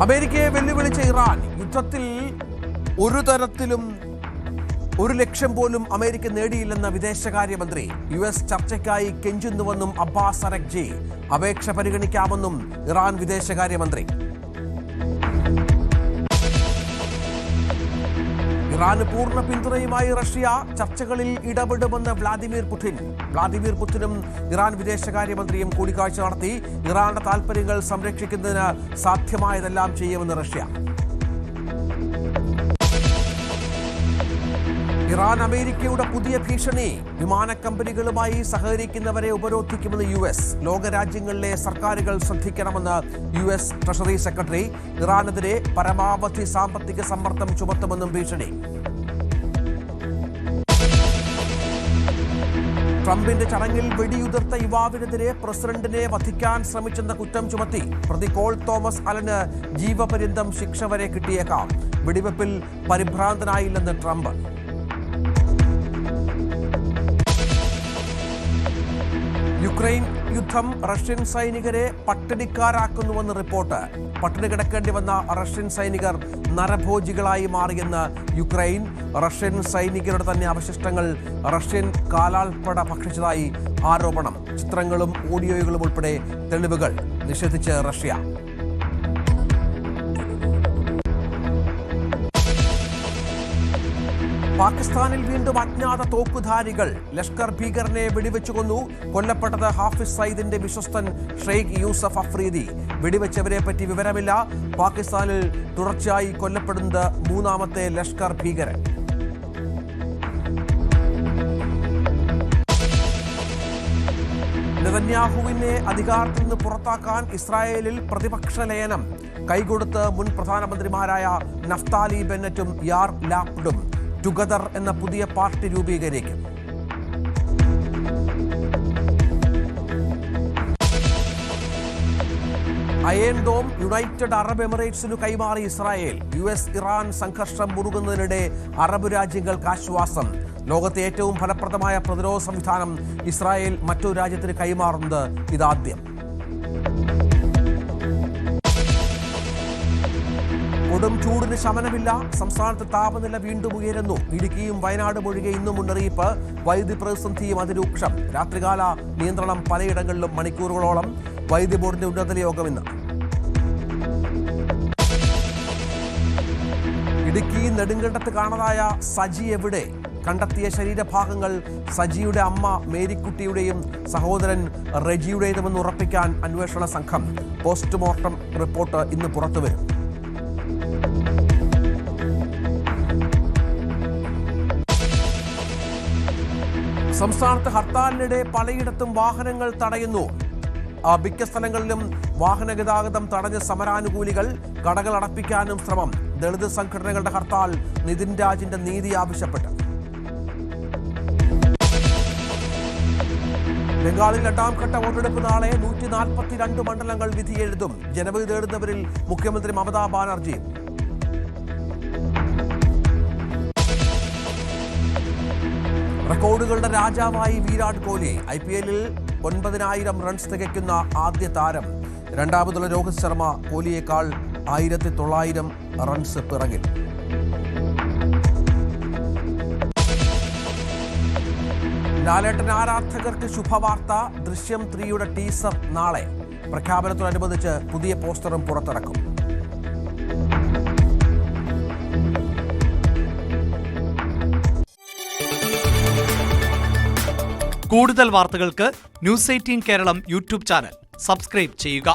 അമേരിക്കയെ വെല്ലുവിളിച്ച ഇറാൻ യുദ്ധത്തിൽ ഒരു തരത്തിലും ഒരു ലക്ഷ്യം പോലും അമേരിക്ക നേടിയില്ലെന്ന വിദേശകാര്യമന്ത്രി. US ചർച്ചയ്ക്കായി കെഞ്ചുന്നുവെന്നും അബ്ബാസ് അരഗ്ചി. അപേക്ഷ പരിഗണിക്കാമെന്നും ഇറാൻ വിദേശകാര്യമന്ത്രി. ഇറാന് പൂർണ്ണ പിന്തുണയുമായി റഷ്യ ചർച്ചകളിൽ ഇടപെടുമെന്ന് വ്ളാദിമിർ പുടിനും ഇറാൻ വിദേശകാര്യമന്ത്രിയും കൂടിക്കാഴ്ച നടത്തി. ഇറാന്റെ താൽപര്യങ്ങൾ സംരക്ഷിക്കുന്നതിന് സാധ്യമായതെല്ലാം ചെയ്യുമെന്ന് റഷ്യ. ഇറാൻ അമേരിക്കയുടെ പുതിയ ഭീഷണി. വിമാന കമ്പനികളുമായി സഹകരിക്കുന്നവരെ ഉപരോധിക്കുമെന്ന് US. ലോകരാജ്യങ്ങളിലെ സർക്കാരുകൾ ശ്രദ്ധിക്കണമെന്ന് US ട്രഷറി സെക്രട്ടറി. ഇറാനെതിരെ പരമാവധി സാമ്പത്തിക സമ്മർദ്ദം ചുമത്തുമെന്നും ഭീഷണി. ട്രംപിന്റെ ചടങ്ങിൽ വെടിയുതിർത്ത യുവാവിനെതിരെ പ്രസിഡന്റിനെ വധിക്കാൻ ശ്രമിച്ചെന്ന കുറ്റം ചുമത്തി പ്രതി കോൾ തോമസ് അലന് ജീവപര്യന്തം ശിക്ഷ വരെ കിട്ടിയേക്കാം. വെടിവെപ്പിൽ പരിഭ്രാന്തനായില്ലെന്ന് ട്രംപ്. യുക്രൈൻ യുദ്ധം റഷ്യൻ സൈനികരെ പട്ടിണിക്കാരാക്കുന്നുവെന്ന് റിപ്പോർട്ട്. പട്ടിണി കിടക്കേണ്ടി വന്ന റഷ്യൻ സൈനികർ നരഭോജികളായി മാറിയെന്ന് യുക്രൈൻ. റഷ്യൻ സൈനികരുടെ തന്നെ അവശിഷ്ടങ്ങൾ റഷ്യൻ കാലാൾപ്പട ഭക്ഷിച്ചതായി ആരോപണം. ചിത്രങ്ങളും ഓഡിയോകളും ഉൾപ്പെടെ തെളിവുകൾ നിഷേധിച്ച് റഷ്യ. പാകിസ്ഥാനിൽ വീണ്ടും അജ്ഞാത തോക്കുധാരികൾ. ലഷ്കർ ഭീകരനെ വെടിവെച്ചു കൊന്നു. കൊല്ലപ്പെട്ടത് ഹാഫിസ് സയ്യിദിന്റെ വിശ്വസ്തൻ ഷെയ്ഖ് യൂസഫ് അഫ്രീദി. വെടിവെച്ചവരെ പറ്റി വിവരമില്ല. പാകിസ്ഥാനിൽ തുടർച്ചയായി കൊല്ലപ്പെടുന്നത് മൂന്നാമത്തെ ലഷ്കർ ഭീകരൻ. നെതന്യാഹുവിനെ അധികാരത്തിൽ നിന്ന് പുറത്താക്കാൻ ഇസ്രായേലിൽ പ്രതിപക്ഷ ലയനം. കൈകൊടുത്ത് മുൻ പ്രധാനമന്ത്രിമാരായ നഫ്താലി ബെന്നറ്റും യാർ ലാപ്പിഡും ടുഗദർ എന്ന പുതിയ പാർട്ടി രൂപീകരിക്കും. അയൺ ഡോം യുണൈറ്റഡ് അറബ് എമിറേറ്റ്സിനു കൈമാറി ഇസ്രായേൽ. US ഇറാൻ സംഘർഷം മുറുകുന്നതിനിടെ അറബ് രാജ്യങ്ങൾക്ക് ആശ്വാസം. ലോകത്തെ ഏറ്റവും ഫലപ്രദമായ പ്രതിരോധ സംവിധാനം ഇസ്രായേൽ മറ്റൊരു രാജ്യത്തിന് കൈമാറുന്നത് ഇതാദ്യം. കൊടും ചൂടിന് ശമനമില്ല. സംസ്ഥാനത്ത് താപനില വീണ്ടും ഉയരുന്നു. ഇടുക്കിയും വയനാടും ഒഴികെ ഇന്നും മുന്നറിയിപ്പ്. വൈദ്യുതി പ്രതിസന്ധിയും അതിരൂക്ഷം. രാത്രികാല നിയന്ത്രണം പലയിടങ്ങളിലും മണിക്കൂറുകളോളം. വൈദ്യുതി ബോർഡിന്റെ ഉന്നതതല യോഗം ഇന്ന്. ഇടുക്കി നെടുങ്കണ്ടത്ത് കാണാതായ സജി എവിടെ? കണ്ടെത്തിയ ശരീരഭാഗങ്ങൾ സജിയുടെ അമ്മ മേരിക്കുട്ടിയുടെയും സഹോദരൻ റെജിയുടേതുമെന്ന് ഉറപ്പിക്കാൻ അന്വേഷണ സംഘം. പോസ്റ്റ്മോർട്ടം റിപ്പോർട്ട് ഇന്ന് പുറത്തുവരും. സംസ്ഥാനത്ത് ഹർത്താലിനിടെ പലയിടത്തും വാഹനങ്ങൾ തടയുന്നു. മിക്ക സ്ഥലങ്ങളിലും വാഹന ഗതാഗതം തടഞ്ഞ സമരാനുകൂലികൾ. കടകൾ അടപ്പിക്കാനും ശ്രമം. ദളിത് സംഘടനകളുടെ ഹർത്താൽ. നിതിൻ രാജിന്റെ നീതി ആവശ്യപ്പെട്ട്. ബംഗാളിൽ രണ്ടാം ഘട്ട വോട്ടെടുപ്പ് നാളെ. 142 മണ്ഡലങ്ങൾ വിധിയെഴുതും. ജനവിധി തേടുന്നവരിൽ മുഖ്യമന്ത്രി മമതാ ബാനർജി. റെക്കോർഡുകളുടെ രാജാവായി വിരാട് കോഹ്ലി. IPLൽ 9000 റൺസ് തികയ്ക്കുന്ന ആദ്യ താരം. രണ്ടാമതുള്ള രോഹിത് ശർമ്മ കോഹ്ലിയേക്കാൾ 1900 റൺസ് പിറകിൽ. ലാലേട്ടൻ ആരാധകർക്ക് ശുഭവാർത്ത. ദൃശ്യം 3യുടെ ടീസർ നാളെ. പ്രഖ്യാപനത്തോടനുബന്ധിച്ച് പുതിയ പോസ്റ്ററും പുറത്തിറക്കും. കൂടുതൽ വാർത്തകൾക്ക് News 18 Keralam YouTube channel subscribe ചെയ്യുക.